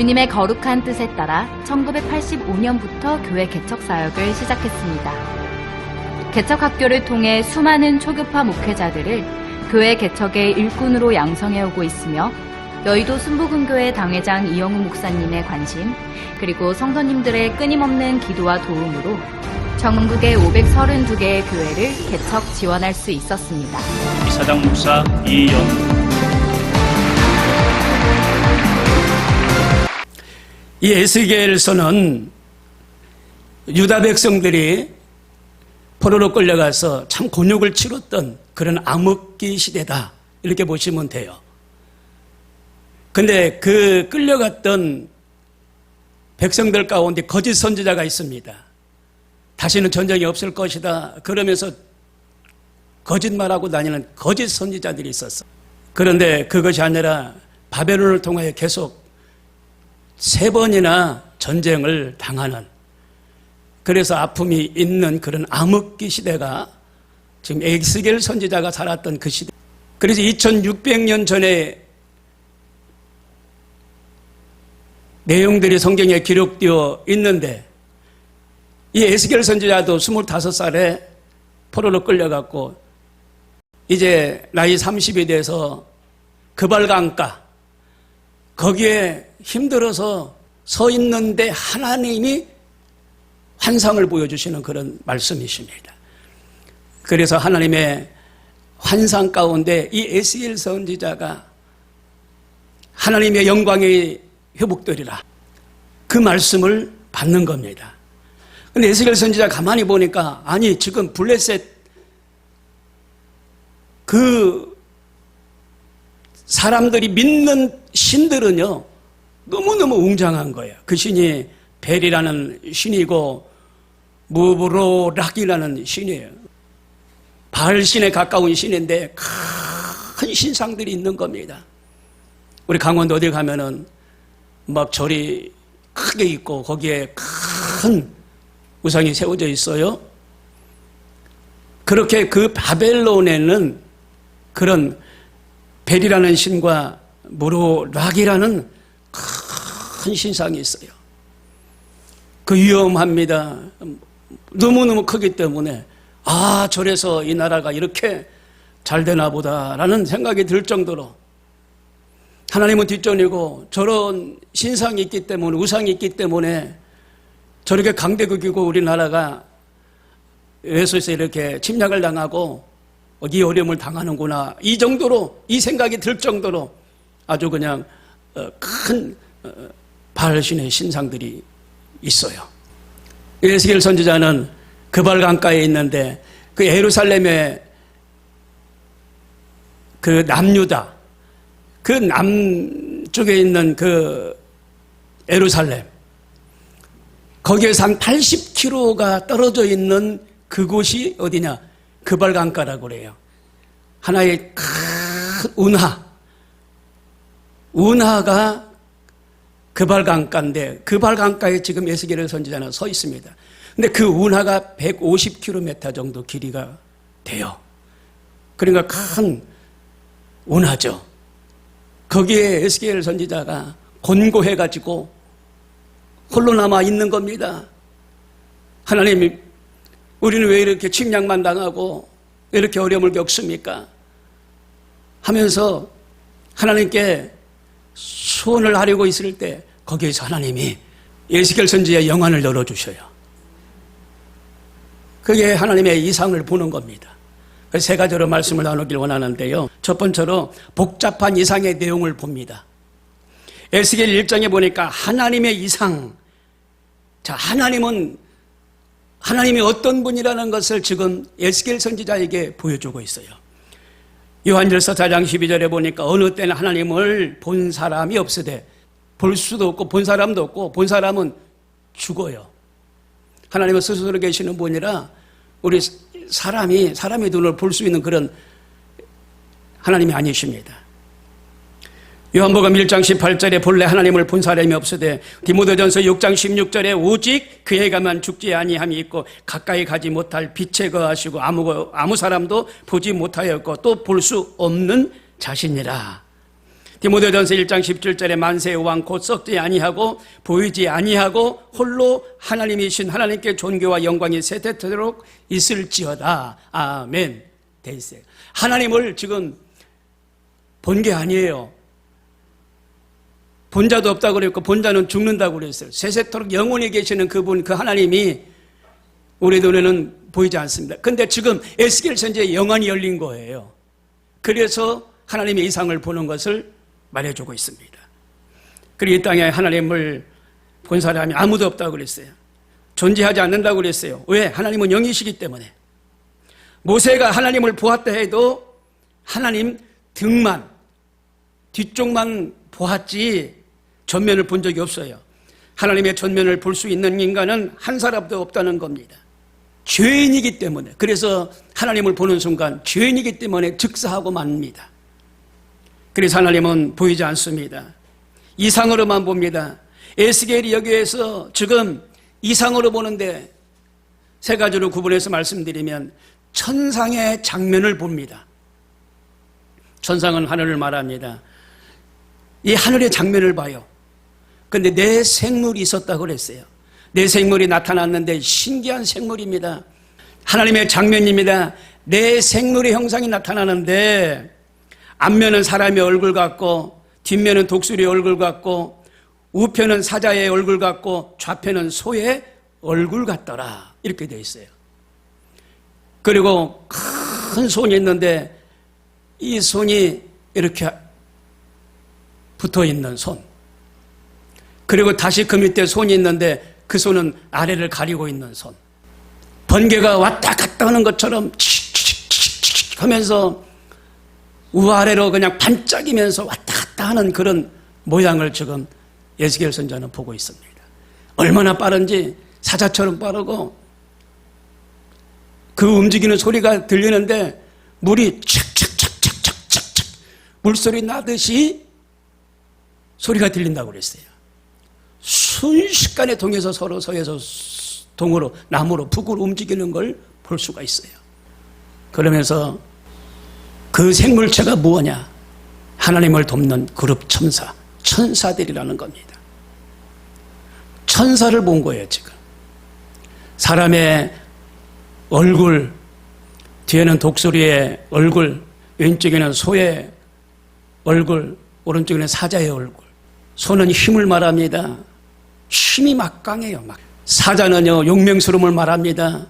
주님의 거룩한 뜻에 따라 1985년부터 교회 개척 사역을 시작했습니다. 개척 학교를 통해 수많은 초교파 목회자들을 교회 개척의 일꾼으로 양성해오고 있으며 여의도 순복음교회 당회장 이영우 목사님의 관심, 그리고 성도님들의 끊임없는 기도와 도움으로 전국의 532개의 교회를 개척 지원할 수 있었습니다. 이사장 목사 이영우. 이 에스겔서는 유다 백성들이 포로로 끌려가서 참 곤욕을 치렀던 그런 암흑기 시대다, 이렇게 보시면 돼요. 근데 그 끌려갔던 백성들 가운데 거짓 선지자가 있습니다. 다시는 전쟁이 없을 것이다 그러면서 거짓말하고 다니는 거짓 선지자들이 있었어. 그런데 그것이 아니라 바벨론을 통하여 계속 3번이나 전쟁을 당하는, 그래서 아픔이 있는 그런 암흑기 시대가 지금 에스겔 선지자가 살았던 그 시대. 그래서 2600년 전에 내용들이 성경에 기록되어 있는데, 이 에스겔 선지자도 25살에 포로로 끌려갔고 이제 나이 30이 돼서 그발강가 거기에 힘들어서 서 있는데 하나님이 환상을 보여주시는 그런 말씀이십니다. 그래서 하나님의 환상 가운데 이 에스겔 선지자가 하나님의 영광이 회복되리라, 그 말씀을 받는 겁니다. 근데 에스겔 선지자 가만히 보니까, 아니 지금 블레셋 그 사람들이 믿는 신들은요 너무너무 웅장한 거예요. 그 신이 벨이라는 신이고 무브로락이라는 신이에요. 바알신에 가까운 신인데 큰 신상들이 있는 겁니다. 우리 강원도 어디 가면은 막 절이 크게 있고 거기에 큰 우상이 세워져 있어요. 그렇게 그 바벨론에는 그런 벨이라는 신과 무로락이라는 큰 신상이 있어요. 그 위험합니다. 너무너무 크기 때문에 저래서 이 나라가 이렇게 잘 되나 보다라는 생각이 들 정도로, 하나님은 뒷전이고 저런 신상이 있기 때문에, 우상이 있기 때문에 저렇게 강대국이고 우리나라가 외소에서 이렇게 침략을 당하고 이 어려움을 당하는구나, 이 정도로, 이 생각이 들 정도로 아주 그냥 큰 바알신의 신상들이 있어요. 에스겔 선지자는 그발 강가에 있는데 그 예루살렘의 그 남유다, 그 남쪽에 있는 그 예루살렘, 거기에서 한 80km가 떨어져 있는 그곳이 어디냐? 그발 강가라고 그래요. 하나의 큰 운하가 그발 강가인데, 그발 강가에 지금 에스겔 선지자는 서 있습니다. 근데 그 운하가 150km 정도 길이가 돼요. 그러니까 큰 운하죠. 거기에 에스겔 선지자가 곤고해가지고 홀로 남아 있는 겁니다. 하나님, 우리는 왜 이렇게 침략만 당하고 왜 이렇게 어려움을 겪습니까? 하면서 하나님께 소원을 하려고 있을 때 거기에서 하나님이 에스겔 선지자의 영안을 열어주셔요. 그게 하나님의 이상을 보는 겁니다. 그래서 3가지로 말씀을 나누길 원하는데요. 첫 번째로 복잡한 이상의 내용을 봅니다. 에스겔 1장에 보니까 하나님의 이상, 자, 하나님이 어떤 분이라는 것을 지금 에스겔 선지자에게 보여주고 있어요. 요한일서 4장 12절에 보니까 어느 때는 하나님을 본 사람이 없으되, 볼 수도 없고 본 사람도 없고, 본 사람은 죽어요. 하나님은 스스로 계시는 분이라 우리 사람의 눈을 볼 수 있는 그런 하나님이 아니십니다. 요한복음 1장 18절에 본래 하나님을 본 사람이 없으되, 디모데전서 6장 16절에 오직 그에게만 죽지 아니함이 있고 가까이 가지 못할 빛에 거하시고 아무 사람도 보지 못하였고 또 볼 수 없는 자신이라. 디모데전서 1장 17절에 만세의 왕 곧 썩지 아니하고 보이지 아니하고 홀로 하나님이신 하나님께 존귀와 영광이 세대토록 있을지어다. 아멘. 돼 있어요. 하나님을 지금 본 게 아니에요. 본자도 없다고 그랬고 본자는 죽는다고 그랬어요. 세세토록 영원히 계시는 그분, 그 하나님이 우리 눈에는 보이지 않습니다. 근데 지금 에스겔 선지의 영안이 열린 거예요. 그래서 하나님의 이상을 보는 것을 말해주고 있습니다. 그리고 이 땅에 하나님을 본 사람이 아무도 없다고 그랬어요. 존재하지 않는다고 그랬어요. 왜? 하나님은 영이시기 때문에. 모세가 하나님을 보았다 해도 하나님 등만, 뒤쪽만 보았지 전면을 본 적이 없어요. 하나님의 전면을 볼 수 있는 인간은 한 사람도 없다는 겁니다. 죄인이기 때문에. 그래서 하나님을 보는 순간 죄인이기 때문에 즉사하고 맙니다. 그래서 하나님은 보이지 않습니다. 이상으로만 봅니다. 에스겔이 여기에서 지금 이상으로 보는데 세 가지로 구분해서 말씀드리면 천상의 장면을 봅니다. 천상은 하늘을 말합니다. 이 하늘의 장면을 봐요. 그런데 내 생물이 있었다고 그랬어요. 내 생물이 나타났는데 신기한 생물입니다. 하나님의 장면입니다. 내 생물의 형상이 나타나는데 앞면은 사람의 얼굴 같고 뒷면은 독수리의 얼굴 같고 우편은 사자의 얼굴 같고 좌편은 소의 얼굴 같더라. 이렇게 되어 있어요. 그리고 큰 손이 있는데 이 손이 이렇게 붙어있는 손. 그리고 다시 그 밑에 손이 있는데 그 손은 아래를 가리고 있는 손. 번개가 왔다 갔다 하는 것처럼 칙칙칙칙 하면서 우아래로 그냥 반짝이면서 왔다 갔다 하는 그런 모양을 지금 에스겔 선지자는 보고 있습니다. 얼마나 빠른지 사자처럼 빠르고 그 움직이는 소리가 들리는데 물이 착착착착착착착 물소리 나듯이 소리가 들린다고 그랬어요. 순식간에 동에서 서로 서에서 동으로 나무로 북으로 움직이는 걸 볼 수가 있어요. 그러면서 그 생물체가 무엇냐? 하나님을 돕는 그룹 천사, 천사들이라는 겁니다. 천사를 본 거예요, 지금. 사람의 얼굴, 뒤에는 독수리의 얼굴, 왼쪽에는 소의 얼굴, 오른쪽에는 사자의 얼굴. 소는 힘을 말합니다. 힘이 막강해요. 사자는요, 용맹스러움을 말합니다.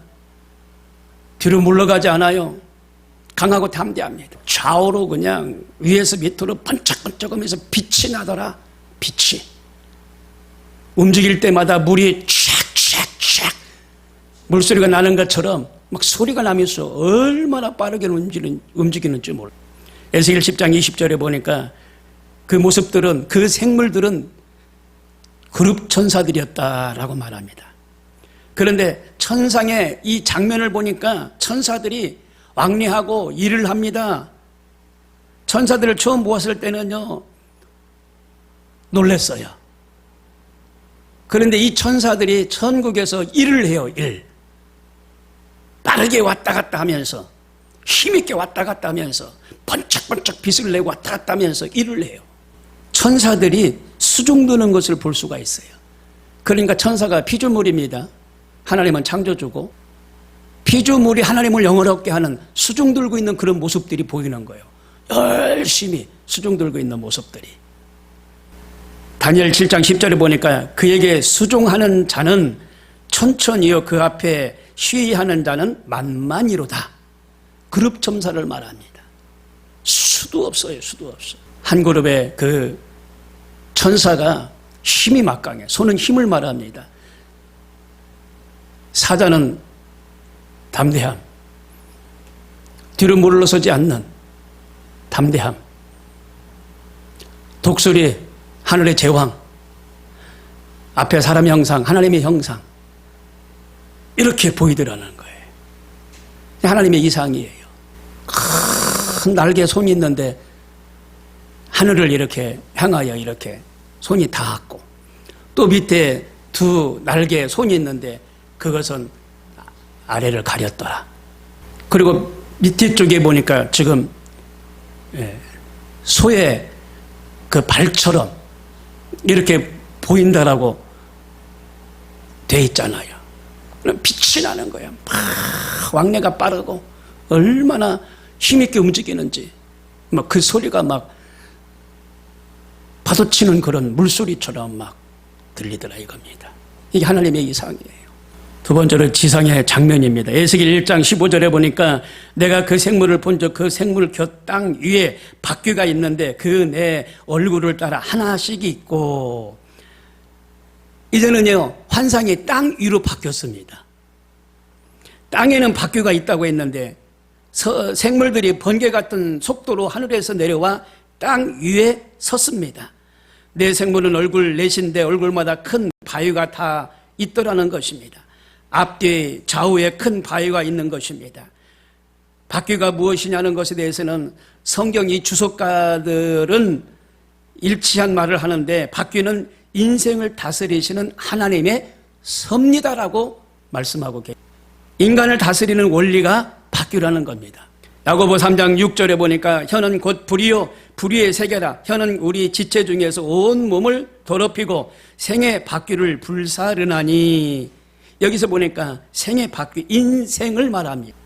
뒤로 물러가지 않아요. 강하고 담대합니다. 좌우로 그냥 위에서 밑으로 번쩍번쩍하면서 빛이 나더라. 빛이. 움직일 때마다 물이 촥촥촥 물소리가 나는 것처럼 막 소리가 나면서 얼마나 빠르게 움직이는지 몰라. 에스겔 10장 20절에 보니까 그 모습들은, 그 생물들은 그룹 천사들이었다라고 말합니다. 그런데 천상의 이 장면을 보니까 천사들이 왕래하고 일을 합니다. 천사들을 처음 보았을 때는요, 놀랐어요. 그런데 이 천사들이 천국에서 일을 해요, 일. 빠르게 왔다 갔다 하면서, 힘있게 왔다 갔다 하면서, 번쩍번쩍 빛을 내고 왔다 갔다 하면서 일을 해요. 천사들이 수종드는 것을 볼 수가 있어요. 그러니까 천사가 피조물입니다. 하나님은 창조주고, 피조물이 하나님을 영원롭게 하는 수종 들고 있는 그런 모습들이 보이는 거예요. 열심히 수종 들고 있는 모습들이. 다니엘 7장 10절에 보니까 그에게 수종하는 자는 천천히요 그 앞에 시위하는 자는 만만이로다. 그룹 천사를 말합니다. 수도 없어요. 수도 없어. 한 그룹의 그 천사가 힘이 막강해. 소는 힘을 말합니다. 사자는 담대함. 뒤로 물러서지 않는 담대함. 독수리, 하늘의 제왕. 앞에 사람의 형상, 하나님의 형상. 이렇게 보이더라는 거예요. 하나님의 이상이에요. 큰 날개 손이 있는데 하늘을 이렇게 향하여 이렇게 손이 닿았고, 또 밑에 두 날개 손이 있는데 그것은 아래를 가렸더라. 그리고 밑에 쪽에 보니까 지금 소의 그 발처럼 이렇게 보인다라고 돼 있잖아요. 그럼 빛이 나는 거야. 막 왕래가 빠르고 얼마나 힘있게 움직이는지 막 그 소리가 막 파도치는 그런 물소리처럼 막 들리더라 이겁니다. 이게 하나님의 이상이에요. 두 번째로 지상의 장면입니다. 에스겔 1장 15절에 보니까 내가 그 생물을 본즉 그 생물 곁 땅 위에 바퀴가 있는데 그 내 얼굴을 따라 하나씩 있고, 이제는요 환상이 땅 위로 바뀌었습니다. 땅에는 바퀴가 있다고 했는데 생물들이 번개 같은 속도로 하늘에서 내려와 땅 위에 섰습니다. 내 생물은 얼굴 넷인데 얼굴마다 큰 바위가 다 있더라는 것입니다. 앞뒤 좌우에 큰 바위가 있는 것입니다. 바퀴가 무엇이냐는 것에 대해서는 성경이 주석가들은 일치한 말을 하는데, 바퀴는 인생을 다스리시는 하나님의 섭니다라고 말씀하고 계십니다. 인간을 다스리는 원리가 바퀴라는 겁니다. 야고보 3장 6절에 보니까 혀는 곧 불이요 불의의 세계라. 혀는 우리 지체 중에서 온 몸을 더럽히고 생의 바퀴를 불사르나니. 여기서 보니까 생의 바퀴, 인생을 말합니다.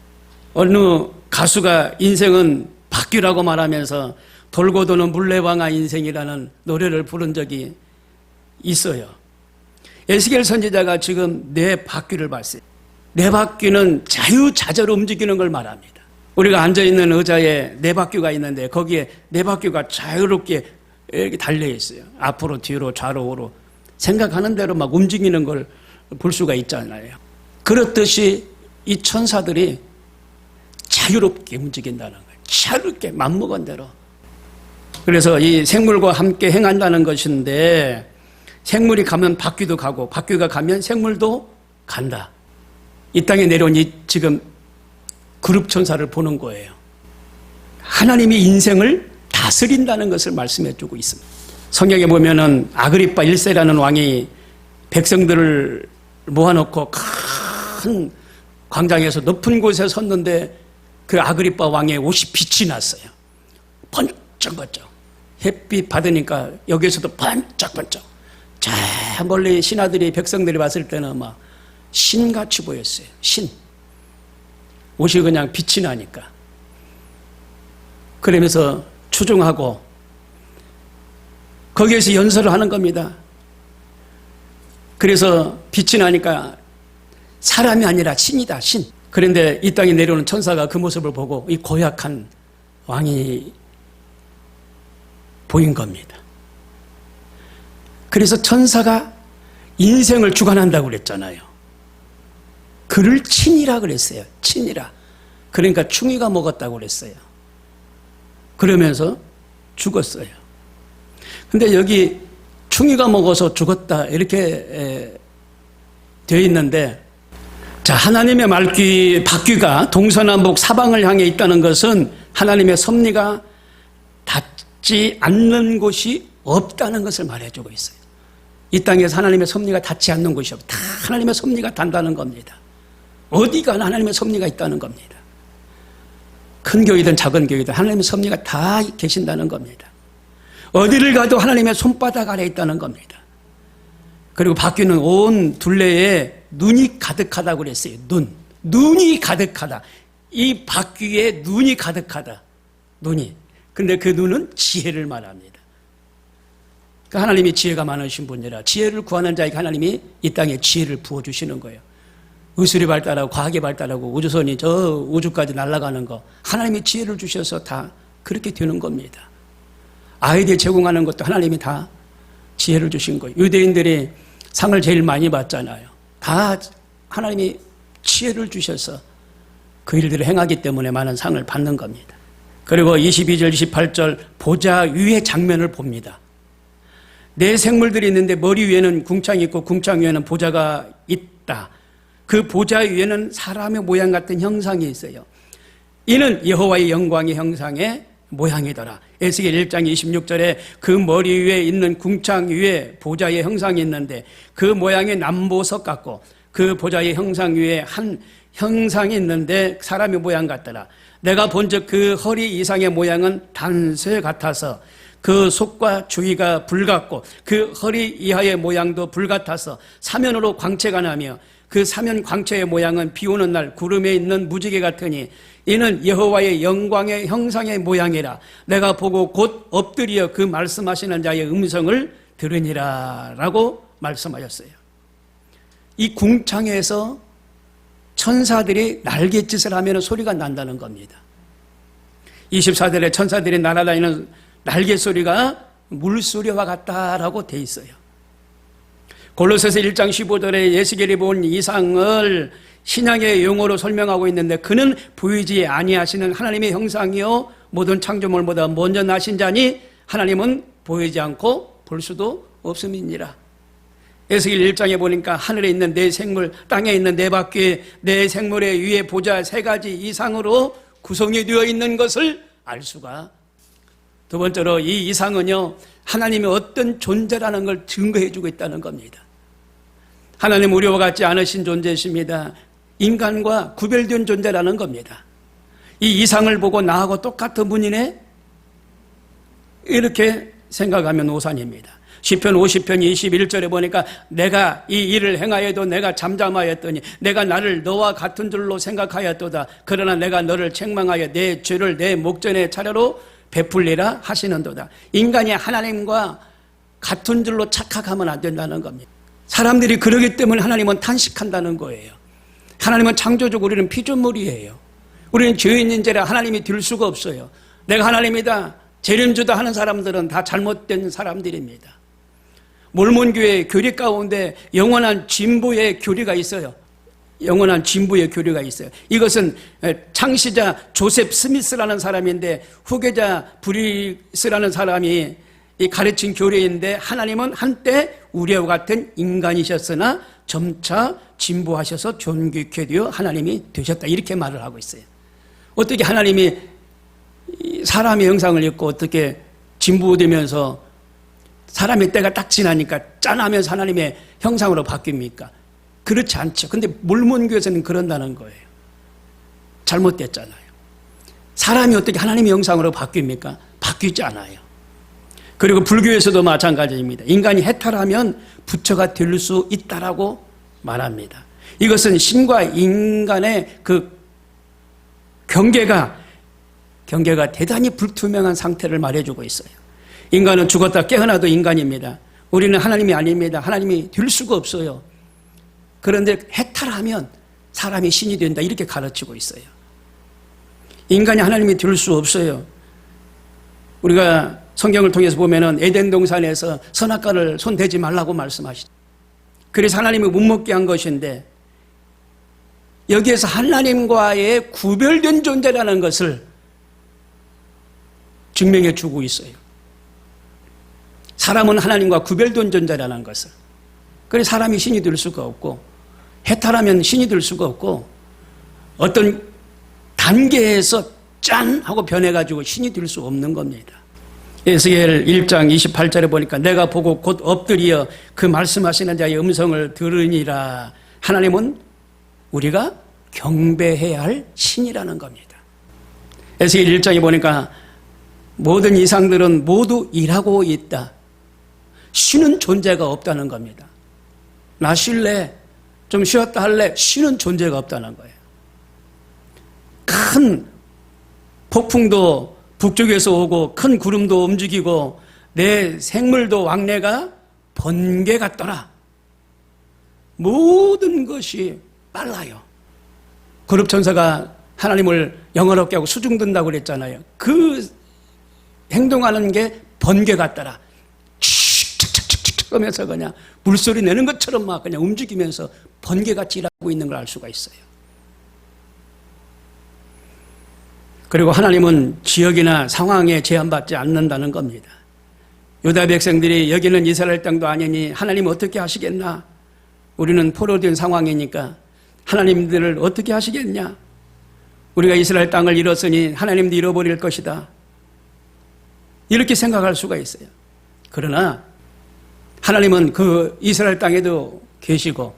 어느 가수가 인생은 바퀴라고 말하면서 돌고 도는 물레방아 인생이라는 노래를 부른 적이 있어요. 에스겔 선지자가 지금 내 바퀴를 봤어요. 내 바퀴는 자유자재로 움직이는 걸 말합니다. 우리가 앉아있는 의자에 네 바퀴가 있는데 거기에 네 바퀴가 자유롭게 이렇게 달려있어요. 앞으로 뒤로 좌로 우로 생각하는 대로 막 움직이는 걸 볼 수가 있잖아요. 그렇듯이 이 천사들이 자유롭게 움직인다는 거예요. 자유롭게 맘먹은 대로. 그래서 이 생물과 함께 행한다는 것인데, 생물이 가면 바퀴도 가고 바퀴가 가면 생물도 간다. 이 땅에 내려온 이 지금 그룹 천사를 보는 거예요. 하나님이 인생을 다스린다는 것을 말씀해 주고 있습니다. 성경에 보면은 아그리파 1세라는 왕이 백성들을 모아놓고 큰 광장에서 높은 곳에 섰는데 그 아그리파 왕의 옷이 빛이 났어요. 번쩍번쩍. 햇빛 받으니까 여기서도 번쩍번쩍. 저 멀리 신하들이, 백성들이 봤을 때는 막 신같이 보였어요. 신. 옷이 그냥 빛이 나니까. 그러면서 추종하고 거기에서 연설을 하는 겁니다. 그래서 빛이 나니까 사람이 아니라 신이다, 신. 그런데 이 땅에 내려오는 천사가 그 모습을 보고 이 고약한 왕이 보인 겁니다. 그래서 천사가 인생을 주관한다고 그랬잖아요. 그를 친이라 그랬어요. 친이라. 그러니까 충이가 먹었다고 그랬어요. 그러면서 죽었어요. 근데 여기 충이가 먹어서 죽었다 이렇게 되어 있는데, 자, 하나님의 바퀴가 동서남북 사방을 향해 있다는 것은 하나님의 섭리가 닿지 않는 곳이 없다는 것을 말해주고 있어요. 이 땅에서 하나님의 섭리가 닿지 않는 곳이 없다. 다 하나님의 섭리가 닿는다는 겁니다. 어디가 하나님의 섭리가 있다는 겁니다. 큰 교회든 작은 교회든 하나님의 섭리가 다 계신다는 겁니다. 어디를 가도 하나님의 손바닥 아래 있다는 겁니다. 그리고 바퀴는 온 둘레에 눈이 가득하다고 그랬어요. 눈이 가득하다. 이 바퀴에 눈이 가득하다. 눈이. 근데 그 눈은 지혜를 말합니다. 그러니까 하나님이 지혜가 많으신 분이라 지혜를 구하는 자에게 하나님이 이 땅에 지혜를 부어주시는 거예요. 의술이 발달하고 과학이 발달하고 우주선이 저 우주까지 날아가는 거, 하나님이 지혜를 주셔서 다 그렇게 되는 겁니다. 아이디어 제공하는 것도 하나님이 다 지혜를 주신 거예요. 유대인들이 상을 제일 많이 받잖아요. 다 하나님이 지혜를 주셔서 그 일들을 행하기 때문에 많은 상을 받는 겁니다. 그리고 22절 28절 보좌 위의 장면을 봅니다. 네 생물들이 있는데 머리 위에는 궁창이 있고 궁창 위에는 보좌가 있다. 그 보좌 위에는 사람의 모양 같은 형상이 있어요. 이는 여호와의 영광의 형상의 모양이더라. 에스겔 1장 26절에 그 머리 위에 있는 궁창 위에 보좌의 형상이 있는데 그 모양이 남보석 같고 그 보좌의 형상 위에 한 형상이 있는데 사람의 모양 같더라. 내가 본즉 그 허리 이상의 모양은 단쇠 같아서 그 속과 주위가 불같고 그 허리 이하의 모양도 불같아서 사면으로 광채가 나며 그 사면 광채의 모양은 비 오는 날 구름에 있는 무지개 같으니 이는 여호와의 영광의 형상의 모양이라. 내가 보고 곧 엎드려 그 말씀하시는 자의 음성을 들으니라 라고 말씀하셨어요. 이 궁창에서 천사들이 날갯짓을 하면 소리가 난다는 겁니다. 24대의 천사들이 날아다니는 날개 소리가 물소리와 같다라고 돼 있어요. 골로새서 1장 15절에 예수께서 본 이상을 신약의 용어로 설명하고 있는데 그는 보이지 아니하시는 하나님의 형상이요 모든 창조물보다 먼저 나신 자니 하나님은 보이지 않고 볼 수도 없음이니라. 에스겔 1장에 보니까 하늘에 있는 네 생물, 땅에 있는 네 바퀴, 네 생물의 위에 보좌 세 가지 이상으로 구성이 되어 있는 것을 알 수가. 두 번째로 이 이상은요, 하나님이 어떤 존재라는 걸 증거해 주고 있다는 겁니다. 하나님 우리와 같지 않으신 존재이십니다. 인간과 구별된 존재라는 겁니다. 이 이상을 보고 나하고 똑같은 분이네? 이렇게 생각하면 오산입니다. 시편 50편 21절에 보니까 내가 이 일을 행하여도 내가 잠잠하였더니 내가 나를 너와 같은 줄로 생각하였도다. 그러나 내가 너를 책망하여 내 죄를 내 목전의 차례로 베풀리라 하시는도다. 인간이 하나님과 같은 줄로 착각하면 안 된다는 겁니다. 사람들이 그러기 때문에 하나님은 탄식한다는 거예요. 하나님은 창조주고 우리는 피조물이에요. 우리는 죄인인지라 하나님이 될 수가 없어요. 내가 하나님이다, 재림주다 하는 사람들은 다 잘못된 사람들입니다. 몰몬교회 교리 가운데 영원한 진보의 교리가 있어요. 영원한 진보의 교리가 있어요. 이것은 창시자 조셉 스미스라는 사람인데 후계자 브리스라는 사람이 가르친 교리인데 하나님은 한때 우리와 같은 인간이셨으나 점차 진보하셔서 존귀케 되어 하나님이 되셨다. 이렇게 말을 하고 있어요. 어떻게 하나님이 사람의 형상을 입고 어떻게 진보되면서 사람의 때가 딱 지나니까 짠하면서 하나님의 형상으로 바뀝니까? 그렇지 않죠. 근데 몰몬교에서는 그런다는 거예요. 잘못됐잖아요. 사람이 어떻게 하나님의 형상으로 바뀝니까? 바뀌지 않아요. 그리고 불교에서도 마찬가지입니다. 인간이 해탈하면 부처가 될 수 있다라고 말합니다. 이것은 신과 인간의 그 경계가 대단히 불투명한 상태를 말해주고 있어요. 인간은 죽었다 깨어나도 인간입니다. 우리는 하나님이 아닙니다. 하나님이 될 수가 없어요. 그런데 해탈하면 사람이 신이 된다 이렇게 가르치고 있어요. 인간이 하나님이 될 수 없어요. 우리가 성경을 통해서 보면은 에덴 동산에서 선악과를 손대지 말라고 말씀하시죠. 그래서 하나님이 못 먹게 한 것인데 여기에서 하나님과의 구별된 존재라는 것을 증명해 주고 있어요. 사람은 하나님과 구별된 존재라는 것을. 그래서 사람이 신이 될 수가 없고 해탈하면 신이 될 수가 없고 어떤 단계에서 짠 하고 변해가지고 신이 될 수 없는 겁니다. 에스겔 1장 28절에 보니까 내가 보고 곧 엎드려 그 말씀하시는 자의 음성을 들으니라. 하나님은 우리가 경배해야 할 신이라는 겁니다. 에스겔 1장에 보니까 모든 이상들은 모두 일하고 있다. 쉬는 존재가 없다는 겁니다. 나 쉴래? 좀 쉬었다 할래? 쉬는 존재가 없다는 거예요. 큰 폭풍도 북쪽에서 오고 큰 구름도 움직이고 내 생물도 왕래가 번개 같더라. 모든 것이 빨라요. 거룩천사가 하나님을 영화롭게 하고 수중든다고 그랬잖아요. 그 행동하는 게 번개 같더라. 칙칙칙칙 하면서 그냥 물소리 내는 것처럼 막 그냥 움직이면서 번개같이 일하고 있는 걸 알 수가 있어요. 그리고 하나님은 지역이나 상황에 제한받지 않는다는 겁니다. 유다 백성들이 여기는 이스라엘 땅도 아니니 하나님 어떻게 하시겠나? 우리는 포로된 상황이니까 하나님들을 어떻게 하시겠냐? 우리가 이스라엘 땅을 잃었으니 하나님도 잃어버릴 것이다. 이렇게 생각할 수가 있어요. 그러나 하나님은 그 이스라엘 땅에도 계시고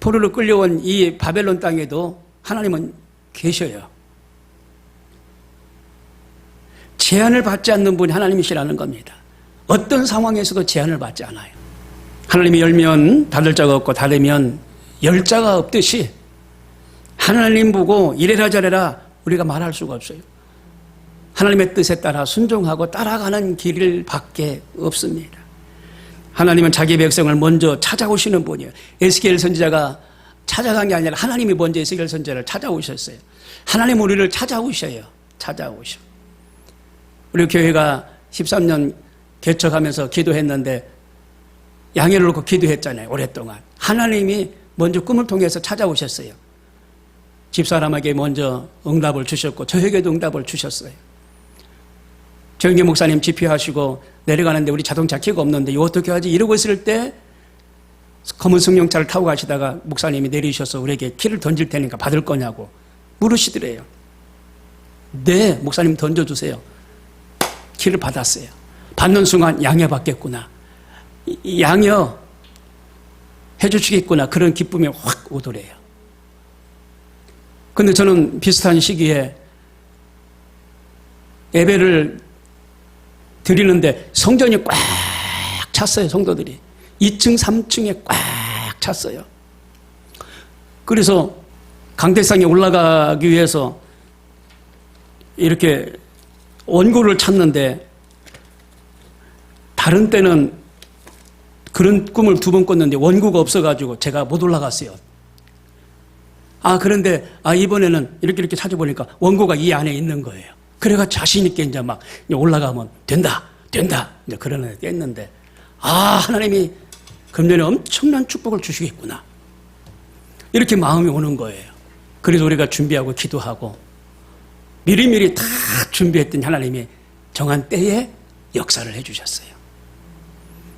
포로로 끌려온 이 바벨론 땅에도 하나님은 계셔요. 제한을 받지 않는 분이 하나님이시라는 겁니다. 어떤 상황에서도 제한을 받지 않아요. 하나님이 열면 닫을 자가 없고 닫으면 열 자가 없듯이 하나님 보고 이래라 저래라 우리가 말할 수가 없어요. 하나님의 뜻에 따라 순종하고 따라가는 길 밖에 없습니다. 하나님은 자기 백성을 먼저 찾아오시는 분이에요. 에스겔 선지자가 찾아간 게 아니라 하나님이 먼저 에스겔 선지자를 찾아오셨어요. 하나님 우리를 찾아오셔요. 찾아오셔. 우리 교회가 13년 개척하면서 기도했는데 양해를 놓고 기도했잖아요. 오랫동안. 하나님이 먼저 꿈을 통해서 찾아오셨어요. 집사람에게 먼저 응답을 주셨고 저에게도 응답을 주셨어요. 정기 목사님 집회하시고 내려가는데 우리 자동차 키가 없는데 이거 어떻게 하지? 이러고 있을 때 검은 승용차를 타고 가시다가 목사님이 내리셔서 우리에게 키를 던질 테니까 받을 거냐고 물으시더래요. 네, 목사님 던져주세요. 키를 받았어요. 받는 순간 양해 받겠구나. 양해 해주시겠구나. 그런 기쁨이 확 오더래요. 근데 저는 비슷한 시기에 예배를 드리는데 성전이 꽉 찼어요. 성도들이 2층 3층에 꽉 찼어요. 그래서 강대상에 올라가기 위해서 이렇게 원고를 찾는데 다른 때는 그런 꿈을 2번 꿨는데 원고가 없어가지고 제가 못 올라갔어요. 그런데 이번에는 이렇게 찾아보니까 원고가 이 안에 있는 거예요. 그래가 자신있게 이제 막 올라가면 된다. 이제 그러는 깼는데, 하나님이 금년에 엄청난 축복을 주시겠구나. 이렇게 마음이 오는 거예요. 그래서 우리가 준비하고 기도하고 미리미리 다 준비했더니 하나님이 정한 때에 역사를 해주셨어요.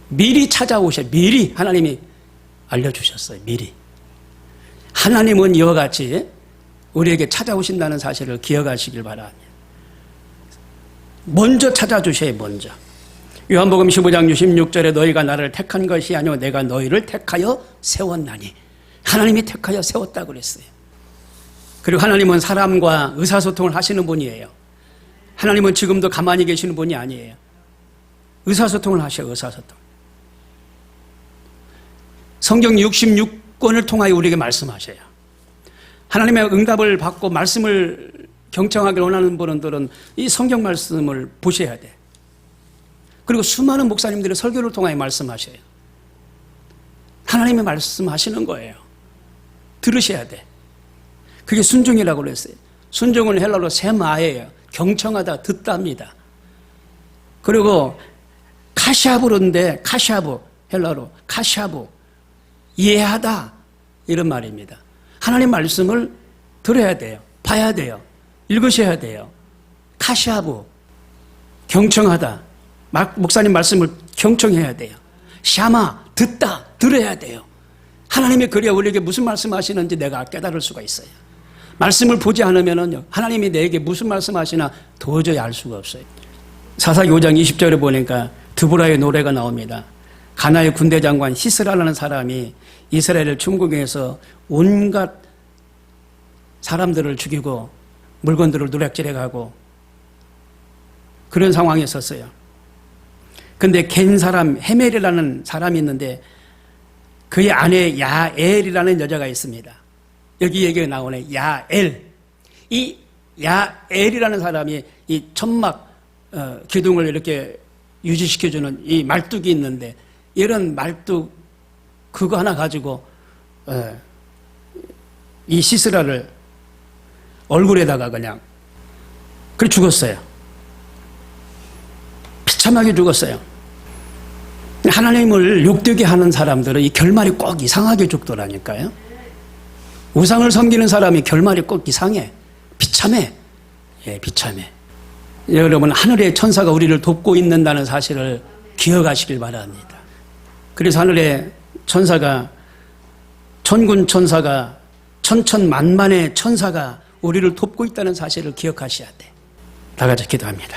미리 찾아오셔. 미리 하나님이 알려주셨어요. 미리. 하나님은 이와 같이 우리에게 찾아오신다는 사실을 기억하시길 바랍니다. 먼저 찾아주셔야 먼저. 요한복음 15장 66절에 너희가 나를 택한 것이 아니오 내가 너희를 택하여 세웠나니. 하나님이 택하여 세웠다고 그랬어요. 그리고 하나님은 사람과 의사소통을 하시는 분이에요. 하나님은 지금도 가만히 계시는 분이 아니에요. 의사소통을 하셔요. 의사소통. 성경 66권을 통하여 우리에게 말씀하셔요. 하나님의 응답을 받고 말씀을 경청하길 원하는 분들은 이 성경 말씀을 보셔야 돼. 그리고 수많은 목사님들의 설교를 통하여 말씀하셔요. 하나님의 말씀하시는 거예요. 들으셔야 돼. 그게 순종이라고 그랬어요. 순종은 헬라어로 세마예요. 경청하다, 듣답니다. 그리고 카샤브로인데 카샤브, 헬라어로 카샤브, 이해하다 이런 말입니다. 하나님 말씀을 들어야 돼요. 봐야 돼요. 읽으셔야 돼요. 카샤브, 경청하다. 목사님 말씀을 경청해야 돼요. 샤마, 듣다, 들어야 돼요. 하나님이 그래야 우리에게 무슨 말씀하시는지 내가 깨달을 수가 있어요. 말씀을 보지 않으면요, 하나님이 내게 무슨 말씀하시나 도저히 알 수가 없어요. 사사기 5장 20절에 보니까 드보라의 노래가 나옵니다. 가나의 군대 장관 시스라라는 사람이 이스라엘을 침공해서 온갖 사람들을 죽이고 물건들을 누락질해가고 그런 상황에 있었어요. 근데 겐 사람 헤멜이라는 사람이 있는데 그의 아내 야엘이라는 여자가 있습니다. 여기 얘기가 나오네. 야엘. 이 야엘이라는 사람이 이 천막 기둥을 이렇게 유지시켜주는 이 말뚝이 있는데 이런 말뚝 그거 하나 가지고 이 시스라를 얼굴에다가 그냥 그래 죽었어요. 비참하게 죽었어요. 하나님을 욕되게 하는 사람들은 이 결말이 꼭 이상하게 죽더라니까요. 우상을 섬기는 사람이 결말이 꼭 이상해. 비참해. 예, 비참해. 여러분, 하늘의 천사가 우리를 돕고 있는다는 사실을 기억하시길 바랍니다. 그래서 하늘의 천사가, 천군 천사가, 천천만만의 천사가 우리를 돕고 있다는 사실을 기억하셔야 돼. 다 같이 기도합니다.